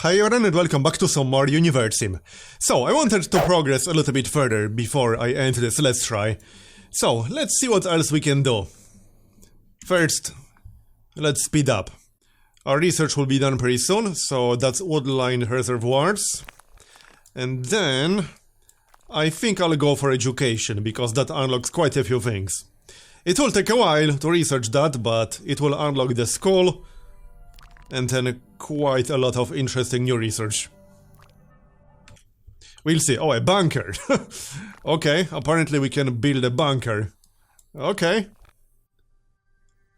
Hi everyone and welcome back to some more Universim. So, I wanted to progress a little bit further before I end this let's try. So, let's see what else we can do. First, let's speed up. Our research will be done pretty soon, so that's woodline reservoirs. And then, I think I'll go for education, because that unlocks quite a few things. It will take a while to research that, but it will unlock the school, and then quite a lot of interesting new research. We'll see. Oh, a bunker. Okay, apparently we can build a bunker. Okay.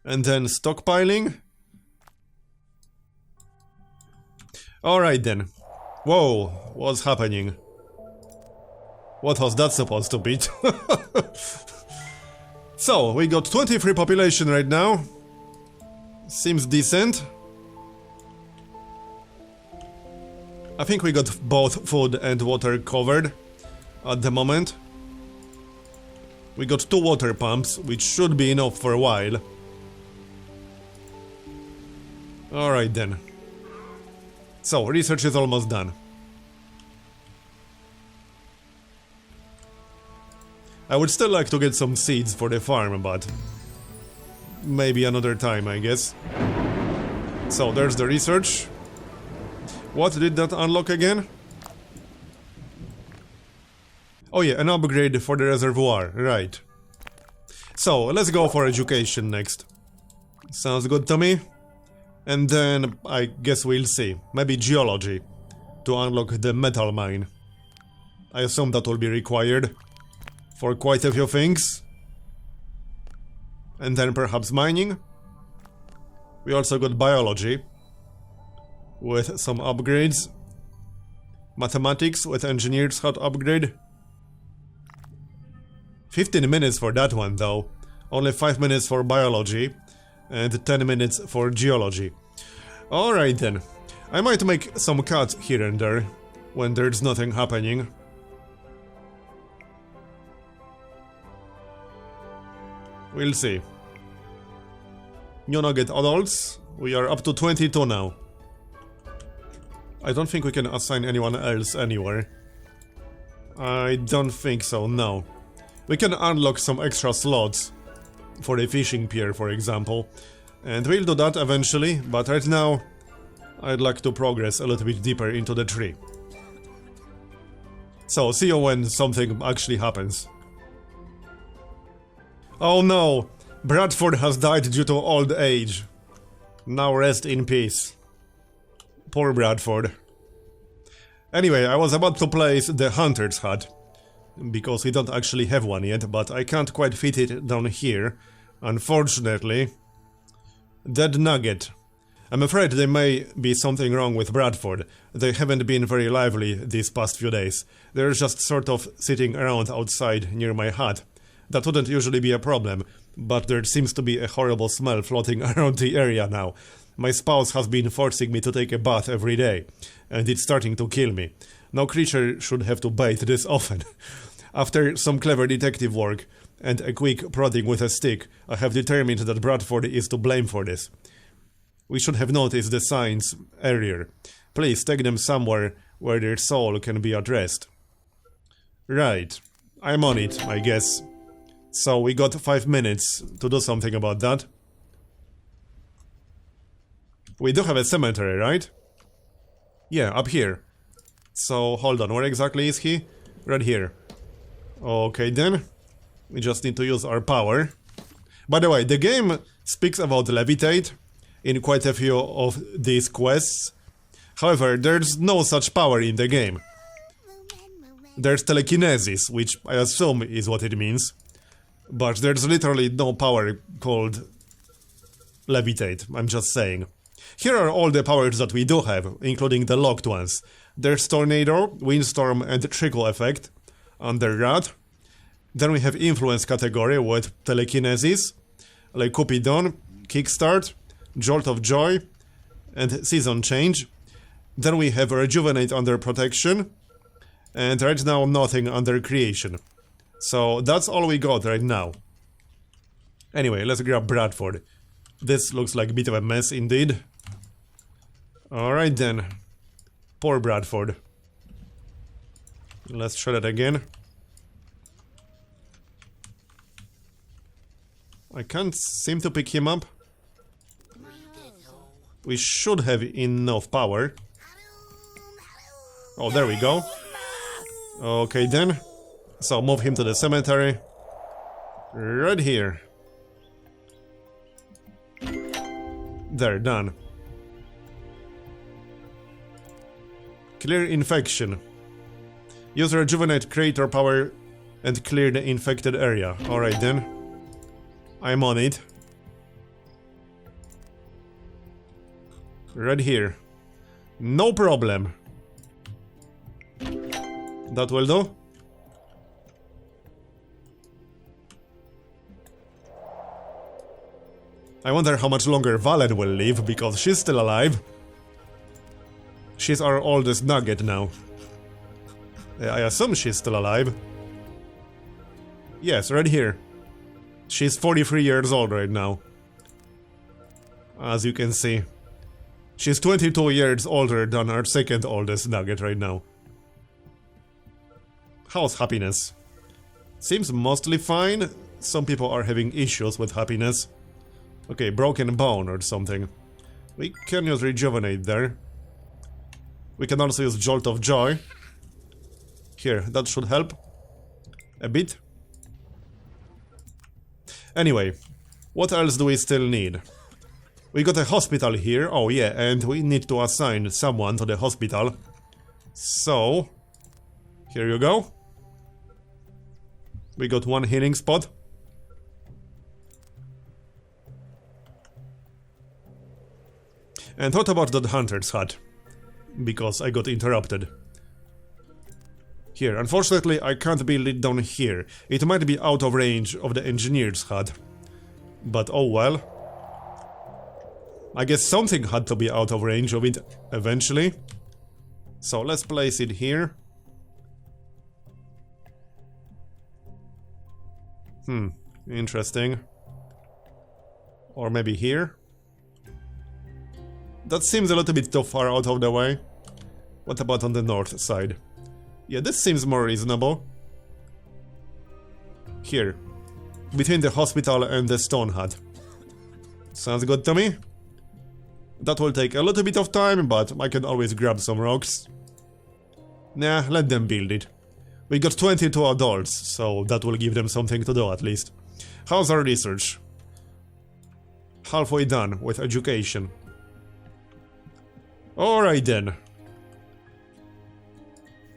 And then stockpiling. Alright then. Whoa, what's happening? What was that supposed to be? So, we got 23 population right now. Seems decent. I think we got both food and water covered at the moment. We got 2 water pumps, which should be enough for a while. Alright then. So, research is almost done. I would still like to get some seeds for the farm, but maybe another time, I guess. So, there's the research. What did that unlock again? Oh yeah, an upgrade for the reservoir, right. So, let's go for education next. Sounds good to me. And then, I guess we'll see. Maybe geology, to unlock the metal mine. I assume that will be required for quite a few things. And then perhaps mining. We also got biology, with some upgrades. Mathematics with engineers had upgrade. 15 minutes for that one though. Only 5 minutes for biology and 10 minutes for geology. Alright then. I might make some cuts here and there when there's nothing happening. We'll see. New nugget adults. We are up to 22 now. I don't think we can assign anyone else anywhere. I don't think so, no. We can unlock some extra slots for the fishing pier, for example. And we'll do that eventually, but right now I'd like to progress a little bit deeper into the tree. So, see you when something actually happens. Oh no! Bradford has died due to old age. Now rest in peace. Poor Bradford. Anyway, I was about to place the hunter's hut, because we don't actually have one yet, but I can't quite fit it down here, unfortunately. Dead nugget. I'm afraid there may be something wrong with Bradford. They haven't been very lively these past few days. They're just sort of sitting around outside near my hut. That wouldn't usually be a problem, but there seems to be a horrible smell floating around the area now. My spouse has been forcing me to take a bath every day, and it's starting to kill me. No creature should have to bathe this often. After some clever detective work and a quick prodding with a stick, I have determined that Bradford is to blame for this. We should have noticed the signs earlier. Please take them somewhere where their soul can be addressed. Right. I'm on it, I guess. So we got 5 minutes to do something about that. We do have a cemetery, right? Yeah, up here. So, hold on, where exactly is he? Right here. Okay then. We just need to use our power. By the way, the game speaks about levitate in quite a few of these quests. However, there's no such power in the game. There's telekinesis, which I assume is what it means. But there's literally no power called levitate, I'm just saying. Here are all the powers that we do have, including the locked ones. There's Tornado, Windstorm and Trickle effect under that. Then we have Influence category with Telekinesis, like Cupidon, Kickstart, Jolt of Joy, and Season Change. Then we have Rejuvenate under Protection, and right now nothing under Creation. So that's all we got right now. Anyway, let's grab Bradford. This looks like a bit of a mess indeed. Alright then. Poor Bradford. Let's try that again. I can't seem to pick him up. We should have enough power. Oh, there we go. Okay then. So move him to the cemetery. Right here. There, done. Clear infection. Use rejuvenate creator power and clear the infected area. Alright then. I'm on it. Right here. No problem. That will do. I wonder how much longer Valen will live, because she's still alive. She's our oldest nugget now. I assume she's still alive. Yes, right here. She's 43 years old right now. As you can see. She's 22 years older than our second oldest nugget right now. How's happiness? Seems mostly fine. Some people are having issues with happiness. Okay, broken bone or something. We can use rejuvenate there. We can also use jolt of joy. Here, that should help. A bit. Anyway, what else do we still need? We got a hospital here. Oh yeah, and we need to assign someone to the hospital. So, here you go. We got one healing spot. And what about that hunter's hut? Because I got interrupted. Here, unfortunately I can't build it down here. It might be out of range of the engineer's hut. But oh well. I guess something had to be out of range of it eventually. So let's place it here. Interesting. Or maybe here. That seems a little bit too far out of the way. What about on the north side? Yeah, this seems more reasonable. Here. Between the hospital and the stone hut. Sounds good to me. That will take a little bit of time, but I can always grab some rocks. Nah, let them build it. We got 22 adults, so that will give them something to do at least. How's our research? Halfway done with education. Alright then.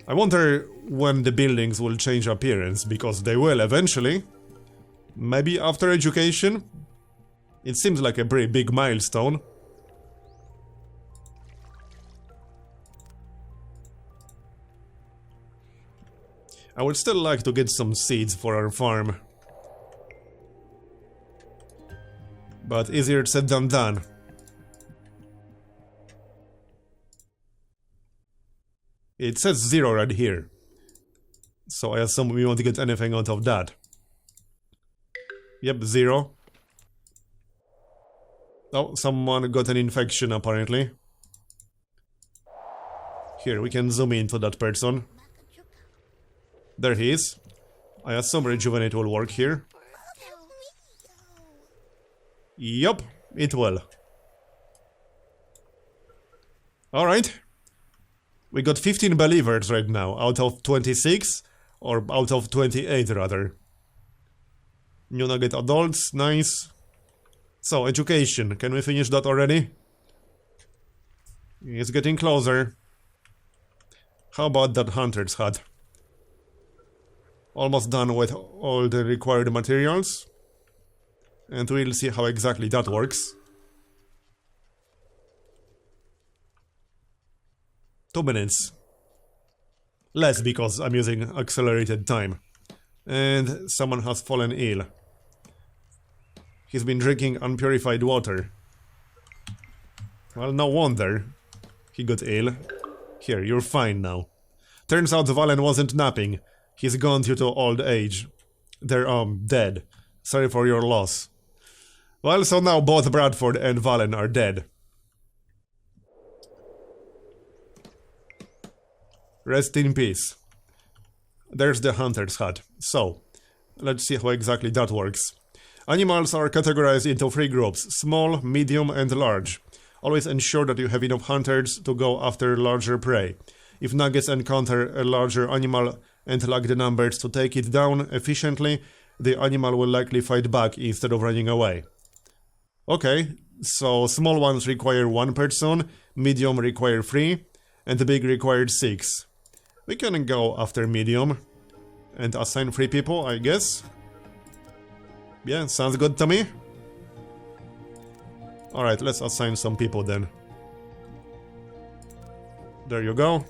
I wonder when the buildings will change appearance, because they will eventually. Maybe after education? It seems like a pretty big milestone. I would still like to get some seeds for our farm. But easier said than done. It says 0 right here. So I assume we won't get anything out of that. Yep, 0. Oh, someone got an infection apparently. Here, we can zoom into that person. There he is. I assume rejuvenate will work here. Yup, it will. Alright. We got 15 believers right now, out of 26, or out of 28 rather. New nugget adults, nice. So, education, can we finish that already? It's getting closer. How about that hunter's hut? Almost done with all the required materials. And we'll see how exactly that works. 2 minutes. Less because I'm using accelerated time. And someone has fallen ill. He's been drinking unpurified water. Well, no wonder he got ill. Here, you're fine now. Turns out Valen wasn't napping. He's gone due to old age. They're, dead. Sorry for your loss. Well, so now both Bradford and Valen are dead. Rest in peace. There's the hunter's hut. So, let's see how exactly that works. Animals are categorized into 3 groups: small, medium, and large. Always ensure that you have enough hunters to go after larger prey. If nuggets encounter a larger animal and lack the numbers to take it down efficiently, the animal will likely fight back instead of running away. Okay, so small ones require 1 person, medium require 3, and the big required 6. We can go after medium and assign 3 people, I guess. Yeah, sounds good to me. Alright, let's assign some people then. There you go.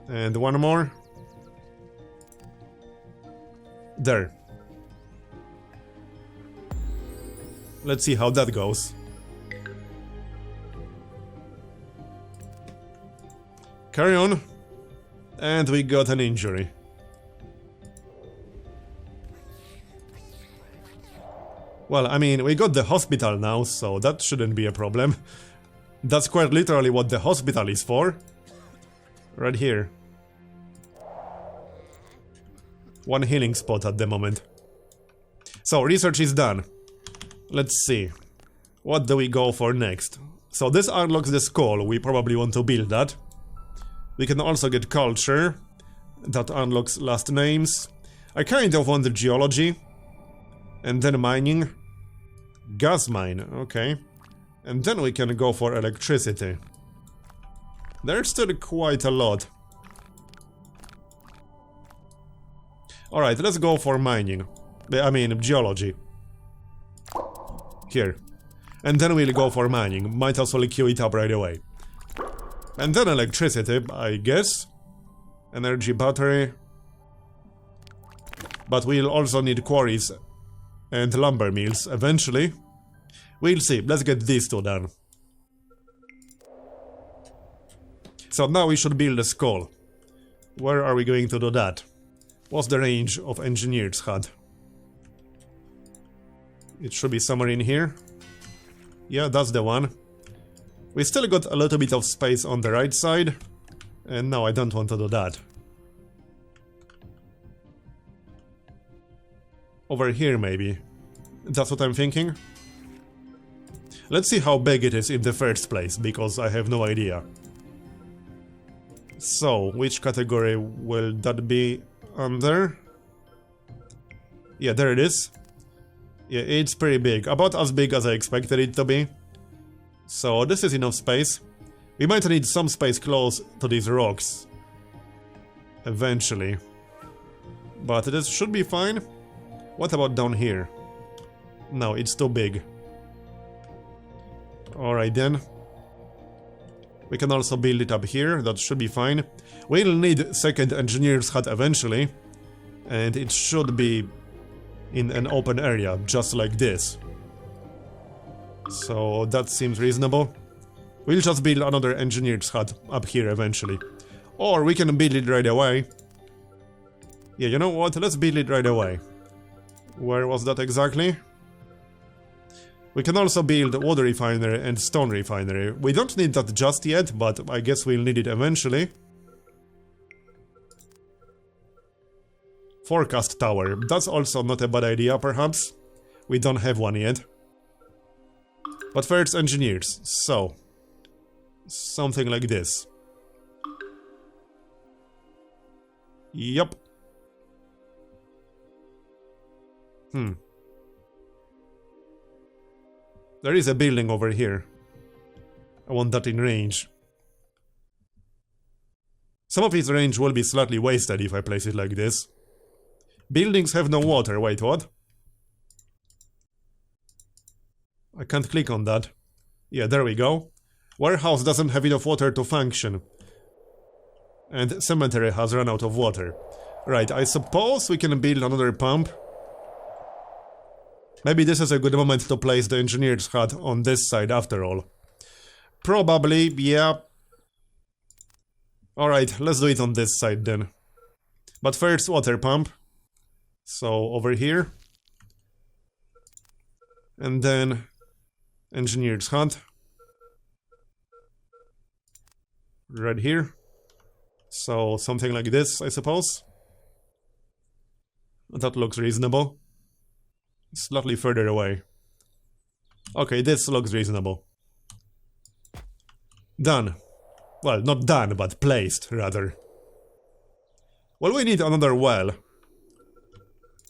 And 1 more. There. Let's see how that goes. Carry on. And we got an injury. Well, I mean, we got the hospital now, so that shouldn't be a problem. That's quite literally what the hospital is for. Right here. 1 healing spot at the moment. So, research is done. Let's see. What do we go for next? So this unlocks the skull, we probably want to build that. We can also get culture. That unlocks last names. I kind of want the geology. And then mining. Gas mine, okay. And then we can go for electricity. There's still quite a lot. Alright, let's go for mining. I mean, geology. Here. And then we'll go for mining. Might as well queue it up right away. And then electricity, I guess. Energy battery. But we'll also need quarries and lumber mills eventually. We'll see. Let's get these 2 done. So now we should build a skull. Where are we going to do that? What's the range of engineer's hut? It should be somewhere in here. Yeah, that's the one. We still got a little bit of space on the right side. And no, I don't want to do that. Over here, maybe. That's what I'm thinking. Let's see how big it is in the first place, because I have no idea. So, which category will that be under? Yeah, there it is. Yeah, it's pretty big. About as big as I expected it to be. So, this is enough space. We might need some space close to these rocks. Eventually. But this should be fine. What about down here? No, it's too big. Alright then. We can also build it up here, that should be fine. We'll need second engineer's hut eventually. And it should be in an open area, just like this. So that seems reasonable. We'll just build another engineer's hut up here eventually. Or we can build it right away. Yeah, you know what? Let's build it right away. Where was that exactly? We can also build water refinery and stone refinery. We don't need that just yet, but I guess we'll need it eventually. Forecast tower. That's also not a bad idea, perhaps. We don't have one yet. But first, engineers. So, something like this. Yup. There is a building over here. I want that in range. Some of its range will be slightly wasted if I place it like this. Buildings have no water. Wait, what? I can't click on that. Yeah, there we go. Warehouse doesn't have enough water to function. And cemetery has run out of water. Right, I suppose we can build another pump. Maybe this is a good moment to place the engineer's hut on this side after all. Probably, yeah. Alright, let's do it on this side then. But first, water pump. So, over here. And then engineer's hut. Right here. So something like this, I suppose. That looks reasonable. Slightly further away. Okay, this looks reasonable. Done. Well, not done, but placed, rather. Well, we need another well.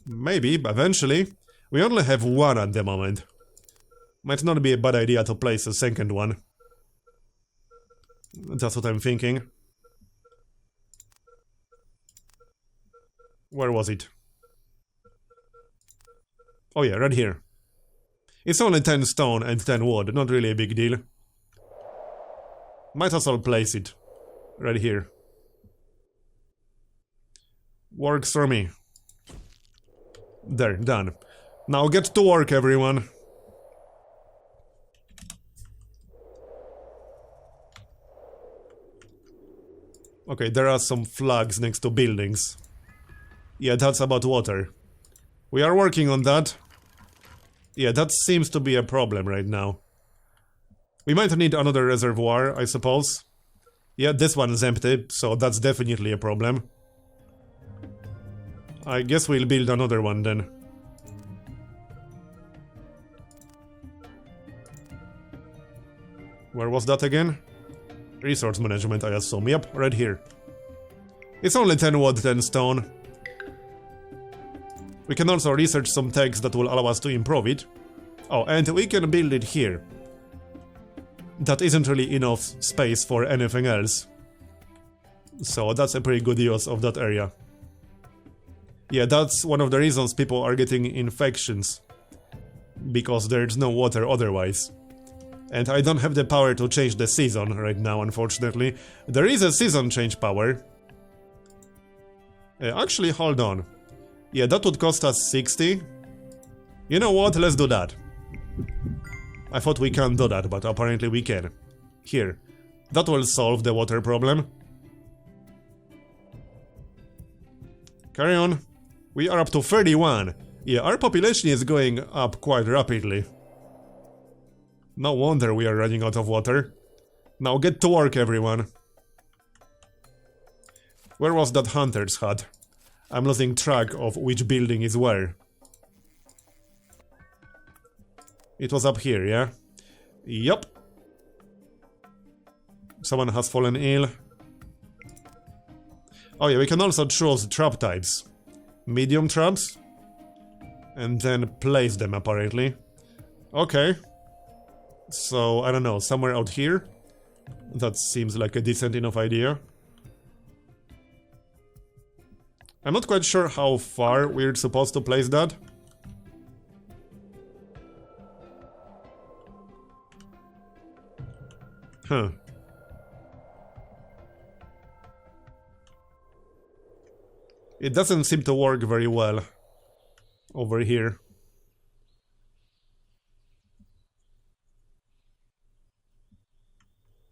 Maybe, eventually. We only have one at the moment. Might not be a bad idea to place a second one. That's what I'm thinking. Where was it? Oh yeah, right here. It's only 10 stone and 10 wood, not really a big deal. Might as well place it. Right here. Works for me. There, done. Now get to work, everyone. Okay, there are some flags next to buildings. Yeah, that's about water. We are working on that. Yeah, that seems to be a problem right now. We might need another reservoir, I suppose. Yeah, this one is empty, so that's definitely a problem. I guess we'll build another one then. Where was that again? Resource management, I assume. Yep, right here. It's only 10 wood, 10 stone. We can also research some techs that will allow us to improve it. Oh, and we can build it here. That isn't really enough space for anything else. So that's a pretty good use of that area. Yeah, that's one of the reasons people are getting infections. Because there's no water otherwise. And I don't have the power to change the season right now, unfortunately. There is a season change power. Actually, hold on. Yeah, that would cost us 60. You know what? Let's do that. I thought we can't do that, but apparently we can. Here. That will solve the water problem. Carry on. We are up to 31. Yeah, our population is going up quite rapidly. No wonder we are running out of water. Now get to work, everyone. Where was that hunter's hut? I'm losing track of which building is where. It was up here, yeah? Yup. Someone has fallen ill. Oh yeah, we can also choose trap types. Medium traps. And then place them, apparently. Okay. So, I don't know, somewhere out here? That seems like a decent enough idea. I'm not quite sure how far we're supposed to place that. Huh. It doesn't seem to work very well over here.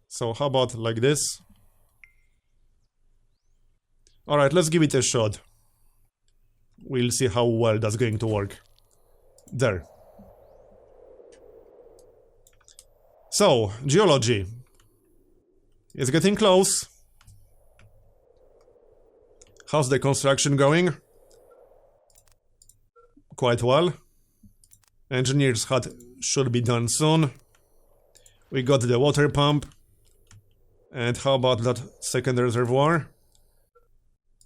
So how about like this? Alright, let's give it a shot. We'll see how well that's going to work. There. So, geology. It's getting close. How's the construction going? Quite well. Engineer's hut should be done soon. We got the water pump. And how about that second reservoir?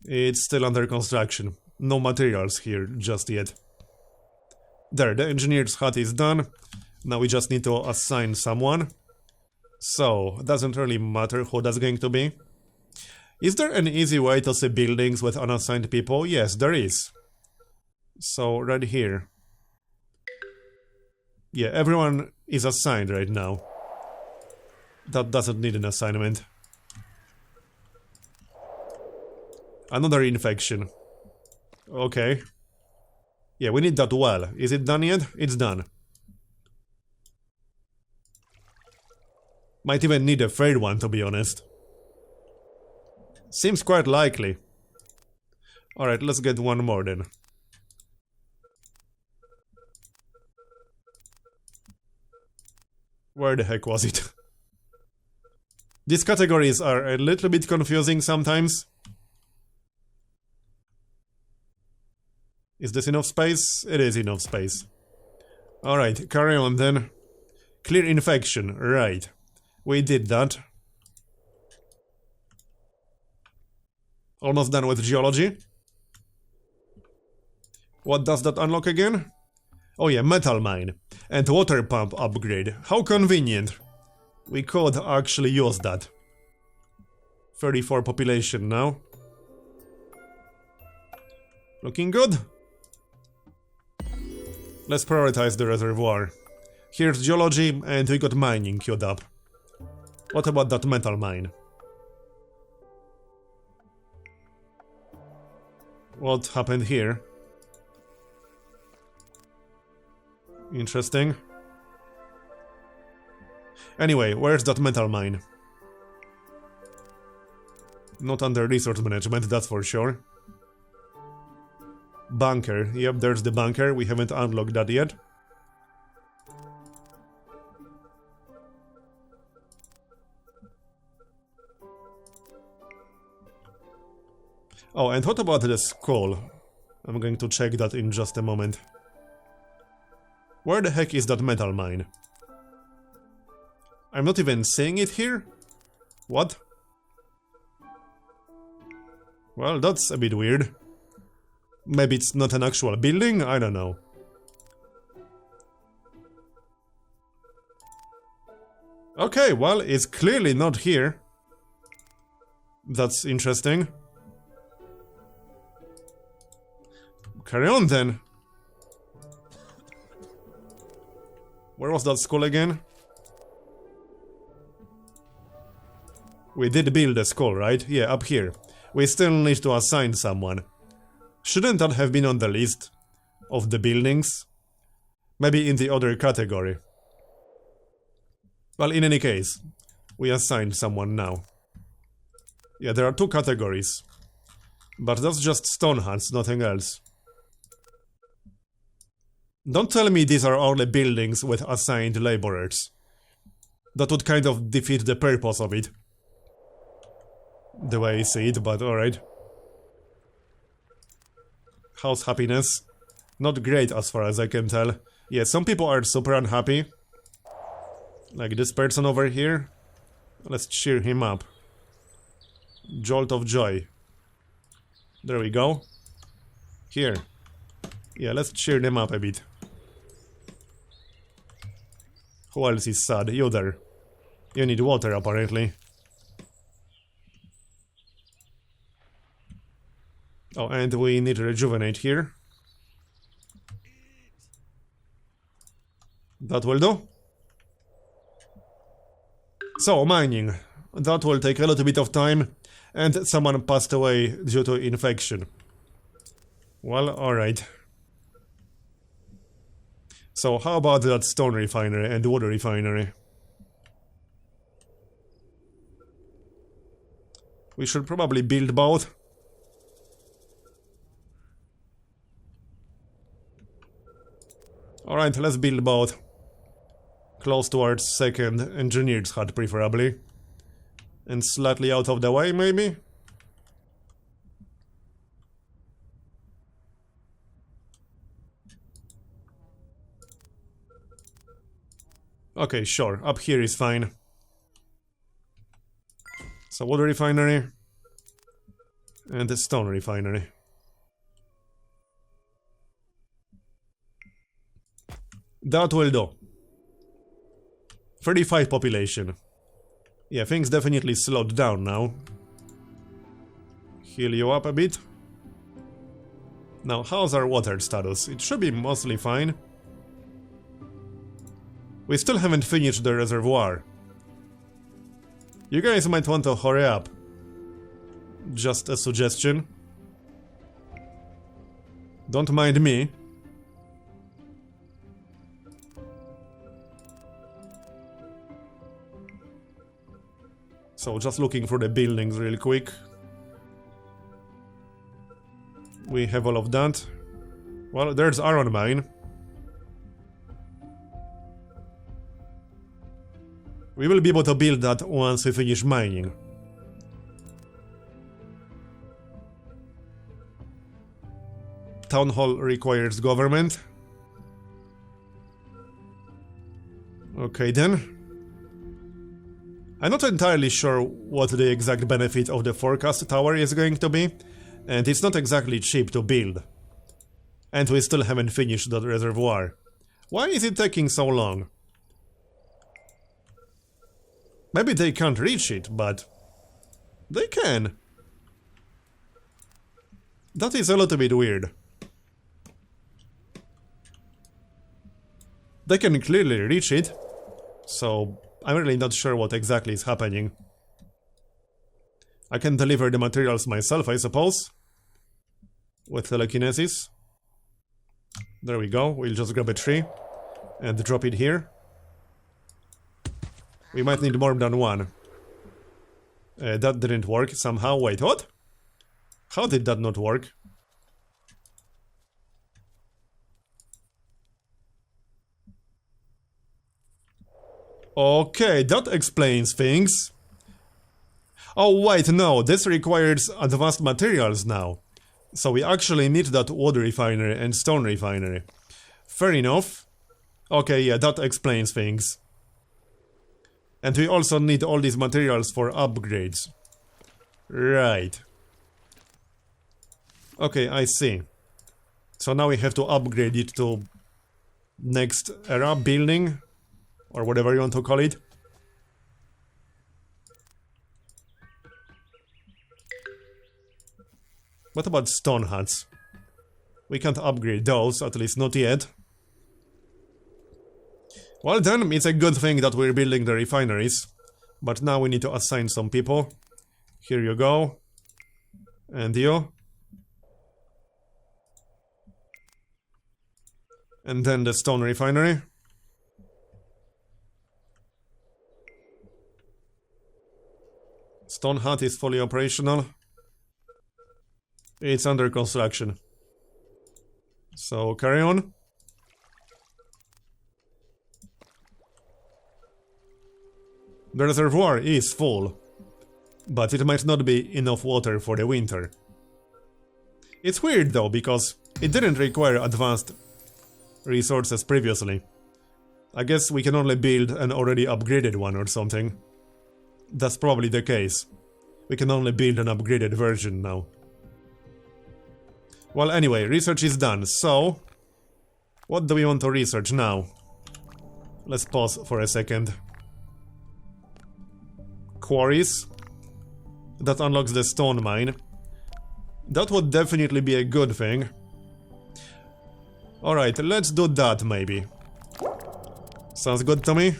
It's still under construction. No materials here just yet. There, the engineer's hut is done. Now we just need to assign someone. So, doesn't really matter who that's going to be. Is there an easy way to see buildings with unassigned people? Yes, there is. So, right here. Yeah, everyone is assigned right now. That doesn't need an assignment. Another infection. Okay. Yeah, we need that well. Is it done yet? It's done. Might even need a third one, to be honest. Seems quite likely. Alright, let's get one more then. Where the heck was it? These categories are a little bit confusing sometimes. Is this enough space? It is enough space. Alright, carry on then. Clear infection, right. We did that. Almost done with geology. What does that unlock again? Oh yeah, metal mine. And water pump upgrade. How convenient. We could actually use that. 34 population now. Looking good. Let's prioritize the reservoir. Here's geology and we got mining queued up. What about that metal mine? What happened here? Interesting. Anyway, where's that metal mine? Not under resource management, that's for sure. Bunker. Yep, there's the bunker. We haven't unlocked that yet. Oh, and what about the skull? I'm going to check that in just a moment. Where the heck is that metal mine? I'm not even seeing it here? What? Well, that's a bit weird. Maybe it's not an actual building? I don't know. Okay, well, it's clearly not here. That's interesting. Carry on then. Where was that skull again? We did build a skull, right? Yeah, up here. We still need to assign someone. Shouldn't that have been on the list of the buildings? Maybe in the other category. Well, in any case, we assigned someone now. Yeah, there are two categories. But that's just stone huts, nothing else. Don't tell me these are all the buildings with assigned laborers. That would kind of defeat the purpose of it. The way I see it, but alright. House happiness. Not great as far as I can tell. Yeah, some people are super unhappy. Like this person over here. Let's cheer him up. Jolt of joy. There we go. Here. Yeah, let's cheer them up a bit. Who else is sad? You there. You need water, apparently. Oh, and we need to rejuvenate here. That will do. So, mining. That will take a little bit of time. And someone passed away due to infection. Well, alright. So, how about that stone refinery and water refinery? We should probably build both. Alright, let's build both. Close towards second engineer's hut, preferably. And slightly out of the way, maybe? Okay, sure. Up here is fine. So, water refinery. And the stone refinery. That will do. 35 population. Yeah, things definitely slowed down now. Heal you up a bit. Now, how's our water status? It should be mostly fine. We still haven't finished the reservoir. You guys might want to hurry up. Just a suggestion. Don't mind me. So, just looking for the buildings real quick. We have all of that. Well, there's iron mine. We will be able to build that once we finish mining. Town hall requires government. Okay then. I'm not entirely sure what the exact benefit of the forecast tower is going to be, and it's not exactly cheap to build. And we still haven't finished that reservoir. Why is it taking so long? Maybe they can't reach it, but they can. That is a little bit weird. They can clearly reach it, so I'm really not sure what exactly is happening. I can deliver the materials myself, I suppose, with telekinesis. There we go, we'll just grab a tree and drop it here. We might need more than one. That didn't work somehow. Wait, what? How did that not work? Okay, that explains things. Oh wait, no, this requires advanced materials now. So we actually need that wood refinery and stone refinery. Fair enough. Okay, yeah, that explains things. And we also need all these materials for upgrades. Right. Okay, I see. So now we have to upgrade it to next era building, or whatever you want to call it. What about stone huts? We can't upgrade those, at least not yet. Well then, it's a good thing that we're building the refineries. But now we need to assign some people. Here you go. And you. And then the stone refinery. Stone hut is fully operational. It's under construction. So carry on. The reservoir is full, but it might not be enough water for the winter. It's weird though, because it didn't require advanced resources previously. I guess we can only build an already upgraded one or something. That's probably the case. We can only build an upgraded version now. Well, anyway, research is done, so what do we want to research now? Let's pause for a second. Quarries. That unlocks the stone mine. That would definitely be a good thing. Alright, let's do that maybe. Sounds good to me.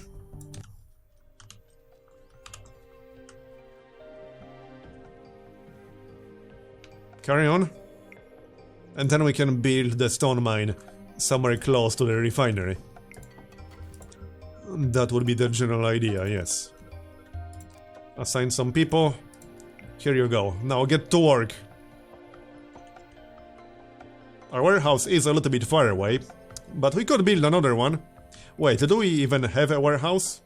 Carry on. And then we can build the stone mine somewhere close to the refinery. That would be the general idea, yes. Assign some people. Here you go. Now get to work. Our warehouse is a little bit far away, but we could build another one. Wait, do we even have a warehouse?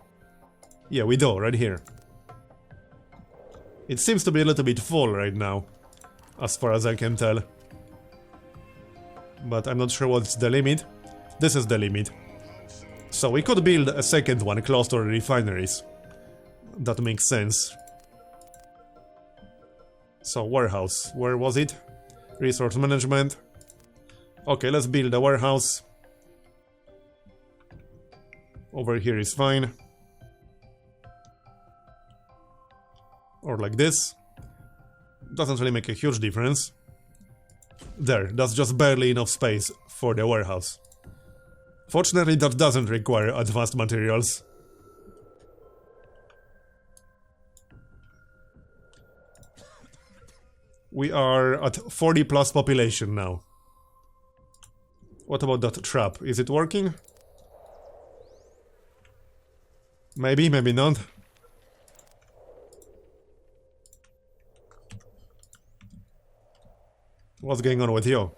Yeah, we do, right here. It seems to be a little bit full right now, as far as I can tell. But I'm not sure what's the limit. This is the limit. So we could build a second one close to the refineries. That makes sense. So, warehouse. Where was it? Resource management. Okay, let's build a warehouse. Over here is fine. Or like this. Doesn't really make a huge difference. There, that's just barely enough space for the warehouse. Fortunately, that doesn't require advanced materials. We are at 40 plus population now. What about that trap? Is it working? Maybe, maybe not. What's going on with you?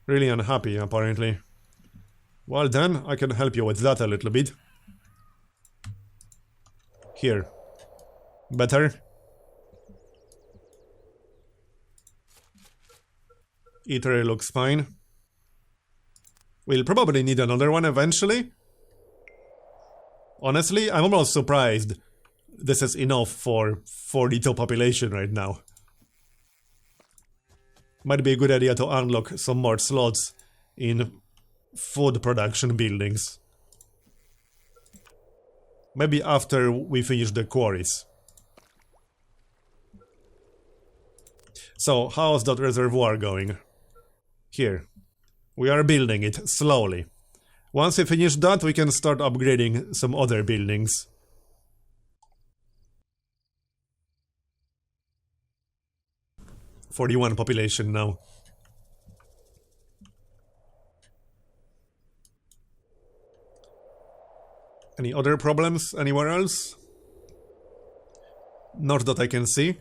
Really unhappy, apparently. Well then, I can help you with that a little bit. Here. Better. Eatery looks fine. We'll probably need another one eventually. Honestly, I'm almost surprised this is enough for 42 population right now. Might be a good idea to unlock some more slots in food production buildings. Maybe after we finish the quarries. So, how's that reservoir going? Here. We are building it slowly. Once we finish that, we can start upgrading some other buildings. "41 population now. Any other problems anywhere else? Not that I can see.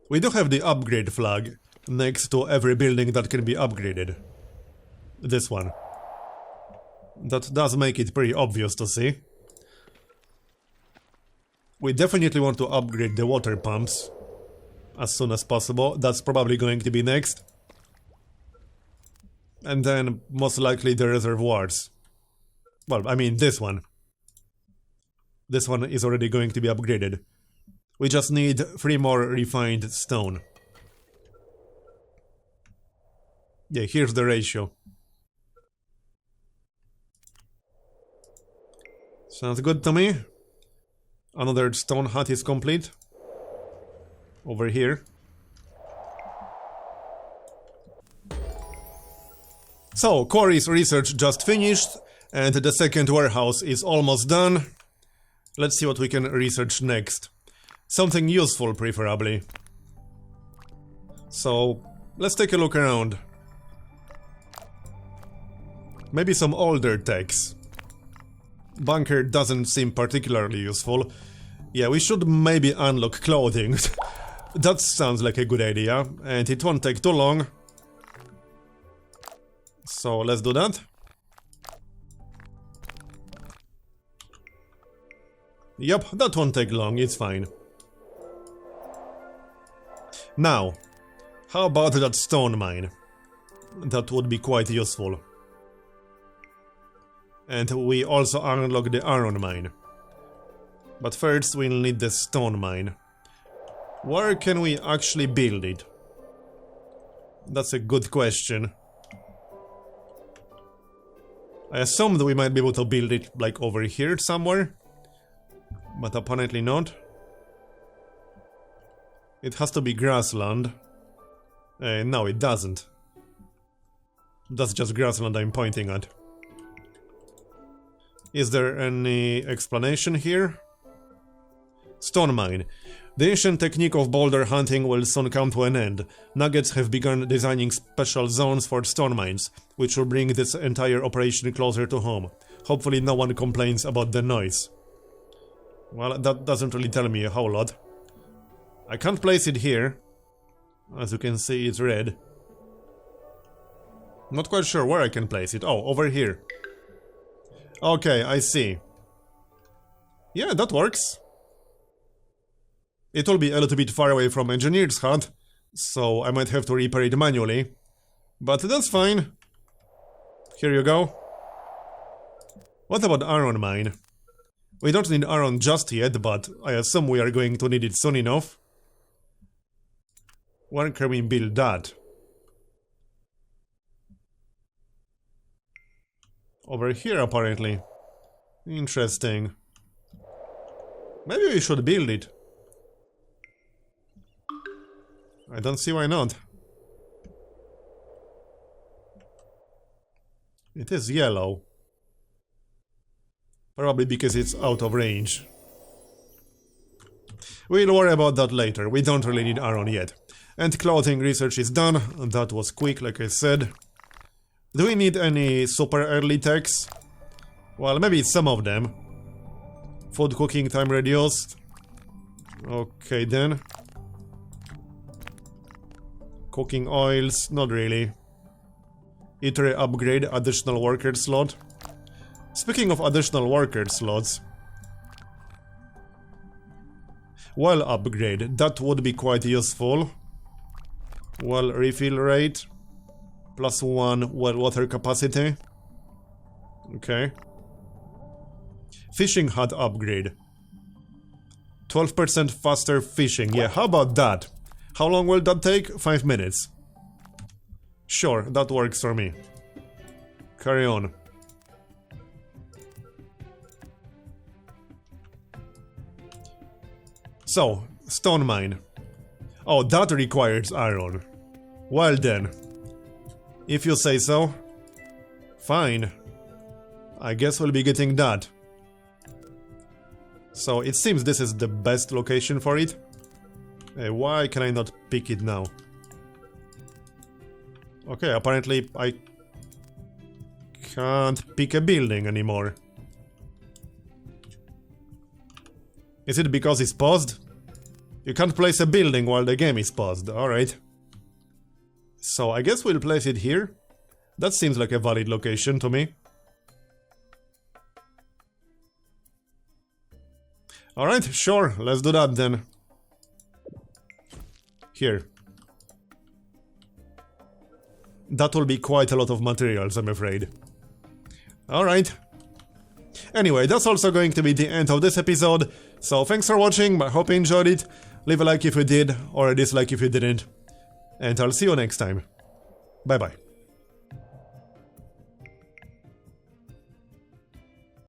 We do have the upgrade flag next to every building that can be upgraded. This one. That does make it pretty obvious to see. We definitely want to upgrade the water pumps as soon as possible. That's probably going to be next. And then most likely the reservoirs. Well, I mean this one. This one is already going to be upgraded. We just need 3 more refined stone. Yeah, here's the ratio. Sounds good to me. Another stone hut is complete. Over here. So, quarries research just finished, and the second warehouse is almost done. Let's see what we can research next. Something useful, preferably. So, let's take a look around. Maybe some older techs. Bunker doesn't seem particularly useful. Yeah, we should maybe unlock clothing. That sounds like a good idea, and it won't take too long. So, let's do that. Yep, that won't take long, it's fine. Now, how about that stone mine? That would be quite useful. And we also unlock the iron mine. But first we'll need the stone mine. Where can we actually build it? That's a good question. I assumed we might be able to build it like over here somewhere. But apparently not. It has to be grassland. No, it doesn't. That's just grassland I'm pointing at. Is there any explanation here? Stone mine. The ancient technique of boulder hunting will soon come to an end. Nuggets have begun designing special zones for stone mines, which will bring this entire operation closer to home. Hopefully no one complains about the noise. Well, that doesn't really tell me a whole lot. I can't place it here. As you can see, it's red. Not quite sure where I can place it. Oh, over here. Okay, I see. Yeah, that works. It will be a little bit far away from Engineer's Hut, so I might have to repair it manually. But that's fine. Here you go. What about iron mine? We don't need iron just yet, but I assume we are going to need it soon enough. Where can we build that? Over here, apparently. Interesting. Maybe we should build it. I don't see why not. It is yellow. Probably because it's out of range. We'll worry about that later. We don't really need iron yet. And clothing research is done. That was quick, like I said. Do we need any super early techs? Well, maybe some of them. Food cooking time reduced. Okay then. Cooking oils, not really. Eatery upgrade, additional worker slot. Speaking of additional worker slots, Well upgrade, that would be quite useful. Well refill rate. +1 well water capacity. Okay. Fishing hut upgrade. 12% faster fishing. Yeah, how about that? How long will that take? 5 minutes. Sure, that works for me. Carry on. So, stone mine. Oh, that requires iron. Well then. If you say so. Fine. I guess we'll be getting that. So, it seems this is the best location for it. Why can I not pick it now? Okay, apparently I can't pick a building anymore. Is it because it's paused? You can't place a building while the game is paused, alright. So I guess we'll place it here. That seems like a valid location to me. Alright, sure, let's do that then. Here. That will be quite a lot of materials, I'm afraid. Alright. Anyway, that's also going to be the end of this episode. So thanks for watching, I hope you enjoyed it. Leave a like if you did, or a dislike if you didn't. And I'll see you next time. Bye bye.